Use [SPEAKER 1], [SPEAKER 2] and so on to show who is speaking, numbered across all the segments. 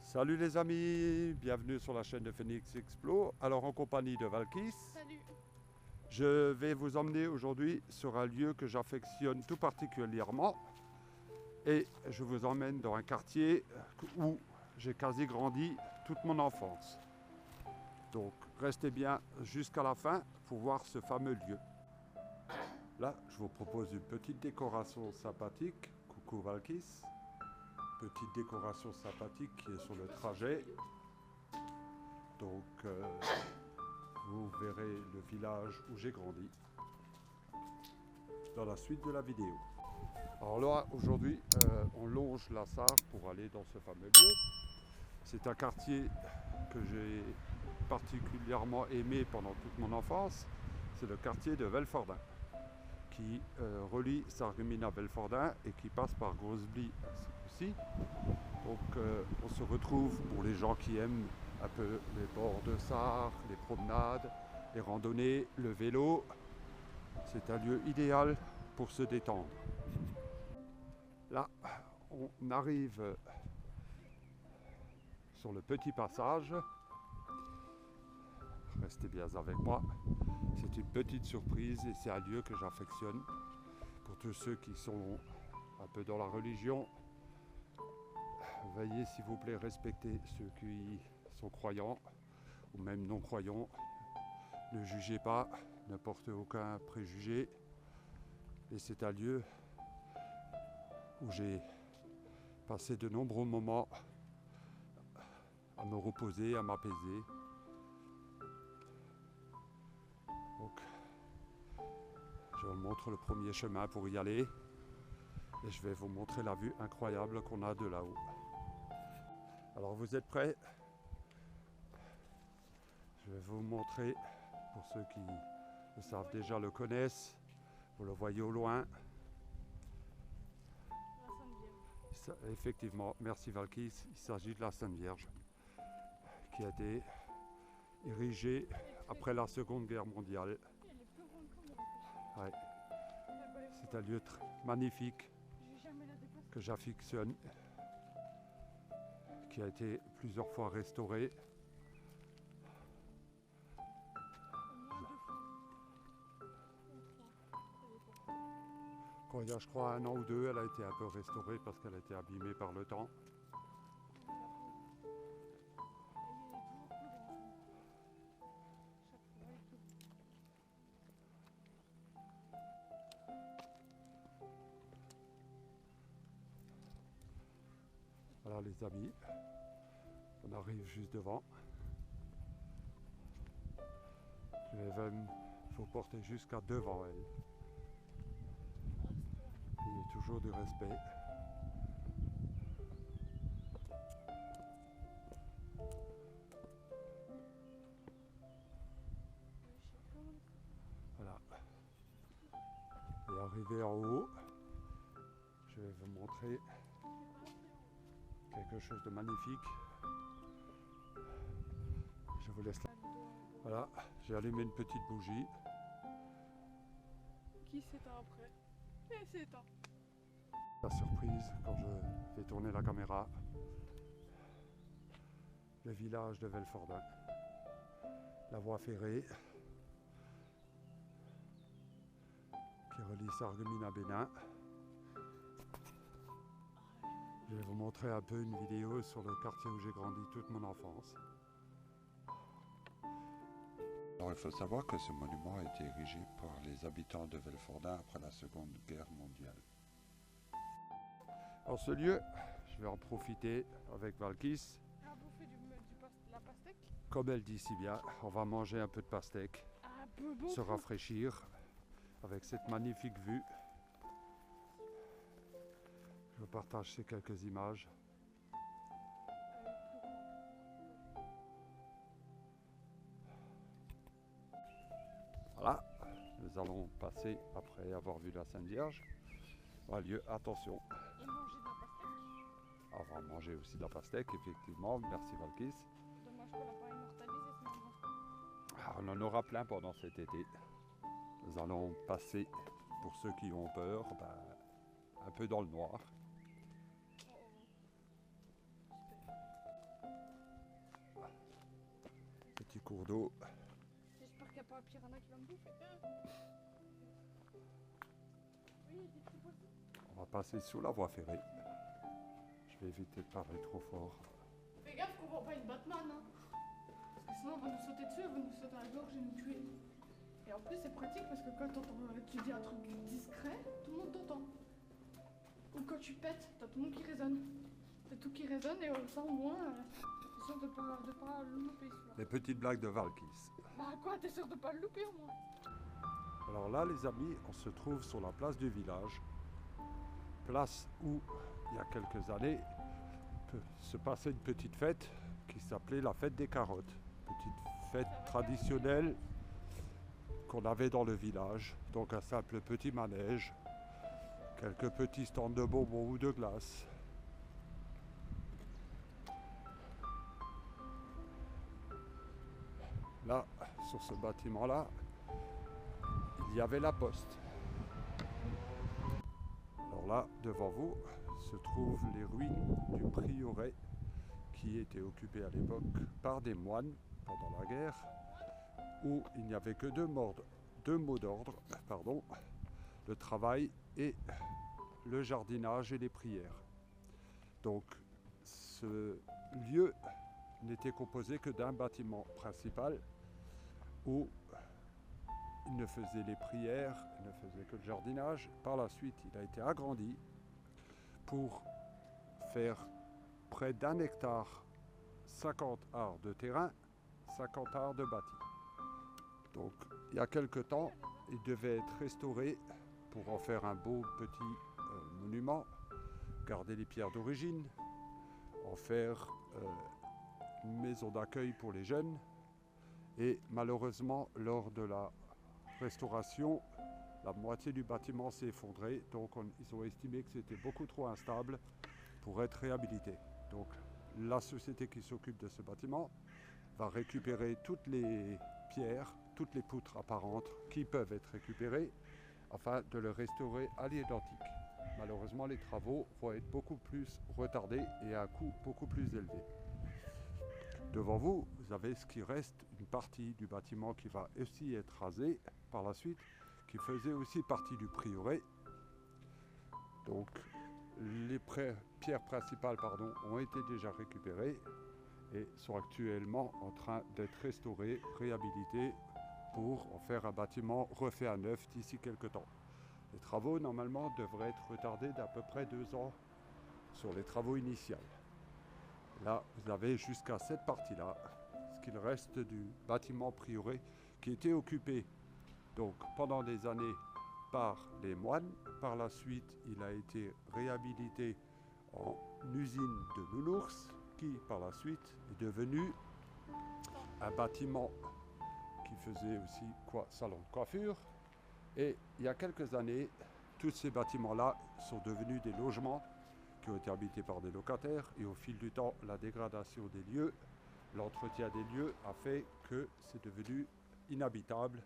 [SPEAKER 1] Salut les amis, bienvenue sur la chaîne de Phoenix Explo. Alors en compagnie de Valkis.
[SPEAKER 2] Salut.
[SPEAKER 1] Je vais vous emmener aujourd'hui sur un lieu que j'affectionne tout particulièrement. Et je vous emmène dans un quartier où j'ai quasi grandi toute mon enfance. Donc restez bien jusqu'à la fin pour voir ce fameux lieu. Là, je vous propose une petite décoration sympathique. Coucou Valkis. Petite décoration sympathique qui est sur le trajet. Donc vous verrez le village où j'ai grandi dans la suite de la vidéo. Alors là, aujourd'hui, on longe la Sarre pour aller dans ce fameux lieu. C'est un quartier que j'ai particulièrement aimé pendant toute mon enfance. C'est le quartier de Velfordin, qui relie Sarreguemines à Velfordin et qui passe par Groesbeek aussi. Donc on se retrouve pour les gens qui aiment un peu les bords de Sarre, les promenades, les randonnées, le vélo. C'est un lieu idéal pour se détendre. Là, on arrive sur le petit passage. Restez bien avec moi. C'est une petite surprise et c'est un lieu que j'affectionne. Pour tous ceux qui sont un peu dans la religion, veuillez s'il vous plaît respecter ceux qui sont croyants ou même non croyants. Ne jugez pas, ne portez aucun préjugé. Et c'est un lieu où j'ai passé de nombreux moments à me reposer, à m'apaiser. Donc, je vous montre le premier chemin pour y aller et je vais vous montrer la vue incroyable qu'on a de là-haut. Alors vous êtes prêts? Je vais vous montrer, pour ceux qui le savent déjà, le connaissent, vous le voyez au loin.
[SPEAKER 2] La Sainte Vierge.
[SPEAKER 1] Effectivement, merci Valkis, il s'agit de la Sainte Vierge qui a été érigée après la Seconde Guerre mondiale.
[SPEAKER 2] Elle est plus grande que moi.
[SPEAKER 1] Ouais. C'est un lieu magnifique
[SPEAKER 2] Je vais jamais la dépasser.
[SPEAKER 1] que j'affectionne, qui a été plusieurs fois restauré.
[SPEAKER 2] Au moins 2 fois. Ou 3. Ça dépend.
[SPEAKER 1] Quand il y a, je crois, 1 an ou 2, elle a été un peu restaurée parce qu'elle a été abîmée par le temps. Voilà les amis, on arrive juste devant. Je vais même vous porter jusqu'à devant elle. Ayez toujours du respect. Voilà. Et arrivé en haut, je vais vous montrer quelque chose de magnifique. Je vous laisse là. Voilà, j'ai allumé une petite bougie.
[SPEAKER 2] Qui s'éteint après? Et s'éteint.
[SPEAKER 1] La surprise quand je vais tourner la caméra. Le village de Velfordin. La voie ferrée qui relie Sarreguemines à Bénin. Je vais vous montrer un peu une vidéo sur le quartier où j'ai grandi toute mon enfance. Alors il faut savoir que ce monument a été érigé par les habitants de Velfordin après la Seconde Guerre mondiale. Alors ce lieu, je vais en profiter avec Valkis.
[SPEAKER 2] À bouffer la pastèque.
[SPEAKER 1] Comme elle dit si bien, on va manger un peu de pastèque,
[SPEAKER 2] Un peu bon.
[SPEAKER 1] se rafraîchir avec cette magnifique vue. Je vous partage ces quelques images. Voilà, nous allons passer après avoir vu la Sainte Vierge. Un lieu, attention.
[SPEAKER 2] Et manger de la pastèque.
[SPEAKER 1] On va manger aussi de la pastèque, effectivement. Merci Valkis.
[SPEAKER 2] Dommage qu'on l'a pas immortalisé ce moment.
[SPEAKER 1] On en aura plein pendant cet été. Nous allons passer, pour ceux qui ont peur, un peu dans le noir. cours d'eau.
[SPEAKER 2] J'espère qu'il n'y a pas un piranha qui va me bouffer. Oui, il est très beau.
[SPEAKER 1] On va passer sous la voie ferrée. Je vais éviter de parler trop fort.
[SPEAKER 2] Fais gaffe qu'on voit pas une Batman, hein. Parce que sinon, on va nous sauter dessus, elle va nous sauter à la gorge et nous tuer. Et en plus, c'est pratique parce que quand tu dis un truc discret, tout le monde t'entend. Ou quand tu pètes, t'as tout le monde qui résonne. C'est tout qui résonne et ça au moins, t'es sûr de pas le louper celui-là.
[SPEAKER 1] Les petites blagues de Valkis.
[SPEAKER 2] Bah quoi, t'es sûr de pas le louper au moins?
[SPEAKER 1] Alors là, les amis, on se trouve sur la place du village. Place où, il y a quelques années, se passait une petite fête qui s'appelait la fête des carottes. Petite fête traditionnelle qu'on avait dans le village. Donc un simple petit manège, quelques petits stands de bonbons ou de glace. Là, sur ce bâtiment-là, il y avait la poste. Alors là, devant vous, se trouvent les ruines du prieuré qui était occupé à l'époque par des moines pendant la guerre, où il n'y avait que deux mots d'ordre, le travail et le jardinage et les prières. Donc ce lieu n'était composé que d'un bâtiment principal où il ne faisait les prières, il ne faisait que le jardinage. Par la suite, il a été agrandi pour faire près d'1 hectare, 50 arts de terrain, 50 arts de bâti. Donc, il y a quelque temps, il devait être restauré pour en faire un beau petit monument, garder les pierres d'origine, en faire une maison d'accueil pour les jeunes. Et malheureusement, lors de la restauration, la moitié du bâtiment s'est effondré, donc ils ont estimé que c'était beaucoup trop instable pour être réhabilité. Donc la société qui s'occupe de ce bâtiment va récupérer toutes les pierres, toutes les poutres apparentes qui peuvent être récupérées afin de le restaurer à l'identique. Malheureusement, les travaux vont être beaucoup plus retardés et à un coût beaucoup plus élevé. Devant vous, vous avez ce qui reste, une partie du bâtiment qui va aussi être rasée par la suite, qui faisait aussi partie du prieuré. Donc les pierres principales ont été déjà récupérées et sont actuellement en train d'être restaurées, réhabilitées pour en faire un bâtiment refait à neuf d'ici quelques temps. Les travaux normalement devraient être retardés d'à peu près 2 ans sur les travaux initiaux. Là, vous avez jusqu'à cette partie-là, ce qu'il reste du bâtiment prieuré qui était occupé donc pendant des années par les moines. Par la suite, il a été réhabilité en usine de nounours qui, par la suite, est devenu un bâtiment qui faisait aussi salon de coiffure. Et il y a quelques années, tous ces bâtiments-là sont devenus des logements qui ont été habités par des locataires, et au fil du temps, la dégradation des lieux, l'entretien des lieux a fait que c'est devenu inhabitable,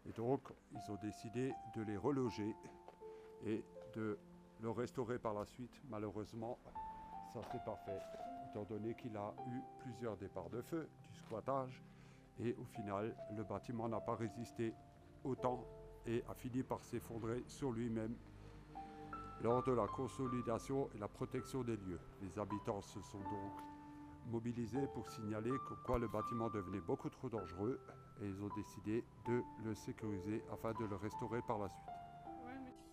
[SPEAKER 1] et donc ils ont décidé de les reloger et de le restaurer par la suite. Malheureusement, ça ne s'est pas fait, étant donné qu'il a eu plusieurs départs de feu, du squattage, et au final, le bâtiment n'a pas résisté au temps et a fini par s'effondrer sur lui-même lors de la consolidation et la protection des lieux. Les habitants se sont donc mobilisés pour signaler que le bâtiment devenait beaucoup trop dangereux, et ils ont décidé de le sécuriser afin de le restaurer par la suite.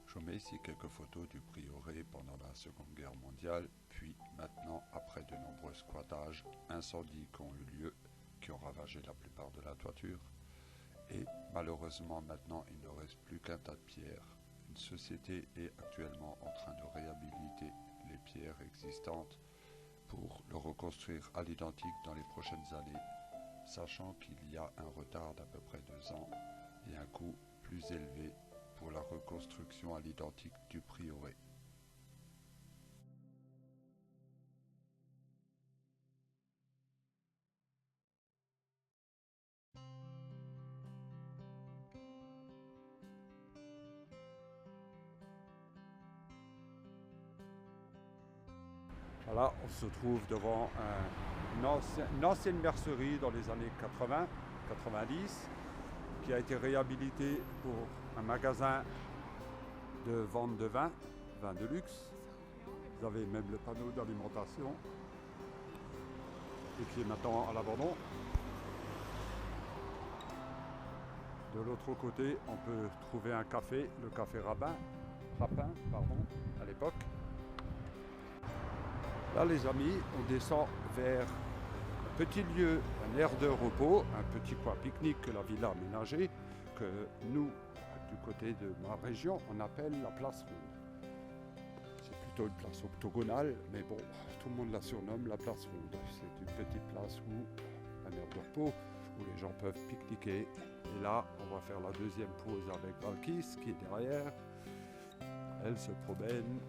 [SPEAKER 1] Je mets ici quelques photos du prieuré pendant la Seconde Guerre mondiale, puis maintenant après de nombreux squattages, incendies qui ont eu lieu, qui ont ravagé la plupart de la toiture. Et malheureusement maintenant il ne reste plus qu'un tas de pierres. Une société est actuellement en train de réhabiliter les pierres existantes pour le reconstruire à l'identique dans les prochaines années, sachant qu'il y a un retard d'à peu près 2 ans et un coût plus élevé pour la reconstruction à l'identique du prieuré. Voilà, on se trouve devant une ancienne mercerie dans les années 80 90, qui a été réhabilité pour un magasin de vente de vin de luxe. Vous avez même le panneau d'alimentation et qui est maintenant à l'abandon. De l'autre côté, on peut trouver un café, le café Rapin, à l'époque. Là, les amis, on descend vers un petit lieu, un aire de repos, un petit coin pique-nique que la villa a aménagé, que nous, du côté de ma région, on appelle la place ronde. C'est plutôt une place octogonale, mais bon, tout le monde la surnomme la place ronde. C'est une petite place où un aire de repos, où les gens peuvent pique-niquer. Et là, on va faire la deuxième pause avec Valkis qui est derrière. Elle se promène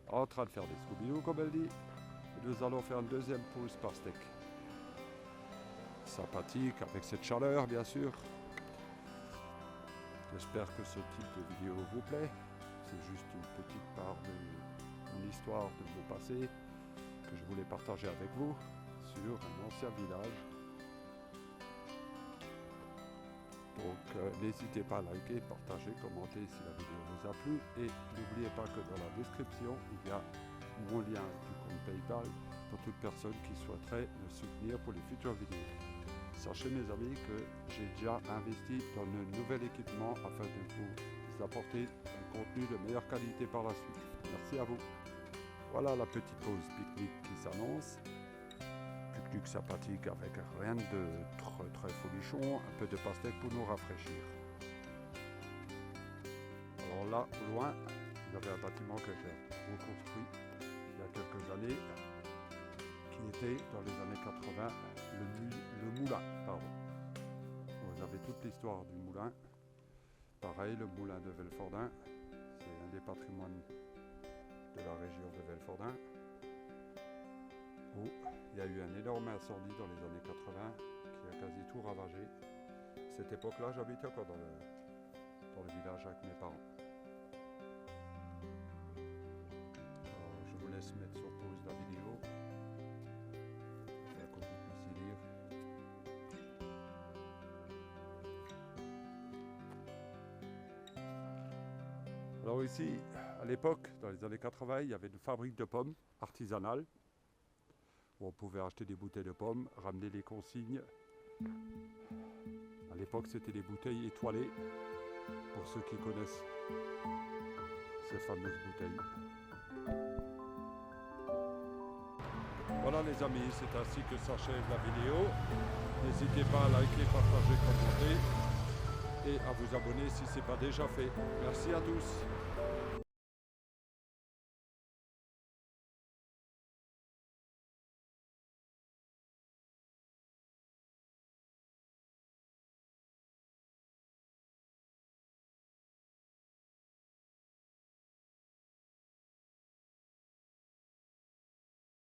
[SPEAKER 1] en train de faire des Scooby-Doo, comme elle dit. Et nous allons faire une deuxième pause par steak. Sympathique, avec cette chaleur, bien sûr. J'espère que ce type de vidéo vous plaît. C'est juste une petite part de mon histoire de mon passé que je voulais partager avec vous sur un ancien village. Donc n'hésitez pas à liker, partager, commenter si la vidéo vous a plu et n'oubliez pas que dans la description il y a mon lien du compte PayPal pour toute personne qui souhaiterait me soutenir pour les futures vidéos. Sachez mes amis que j'ai déjà investi dans un nouvel équipement afin de vous apporter un contenu de meilleure qualité par la suite. Merci à vous. Voilà la petite pause pique-nique qui s'annonce. Pique-nique sympathique avec rien de très folichon, un peu de pastèque pour nous rafraîchir. Alors là, au loin, il y avait un bâtiment que j'ai reconstruit il y a quelques années, qui était dans les années 80, le moulin. Pardon. Vous avez toute l'histoire du moulin. Pareil, le moulin de Velfordin, c'est un des patrimoines de la région de Velfordin. Où il y a eu un énorme incendie dans les années 80 qui a quasi tout ravagé. Cette époque-là, j'habitais encore dans le village avec mes parents. Alors, je vous laisse mettre sur pause la vidéo afin que vous puissiez lire. Alors ici, à l'époque, dans les années 80, il y avait une fabrique de pommes artisanale. Où on pouvait acheter des bouteilles de pommes, ramener les consignes. À l'époque, c'était des bouteilles étoilées, pour ceux qui connaissent ces fameuses bouteilles. Voilà les amis, c'est ainsi que s'achève la vidéo. N'hésitez pas à liker, partager, commenter et à vous abonner si ce n'est pas déjà fait. Merci à tous.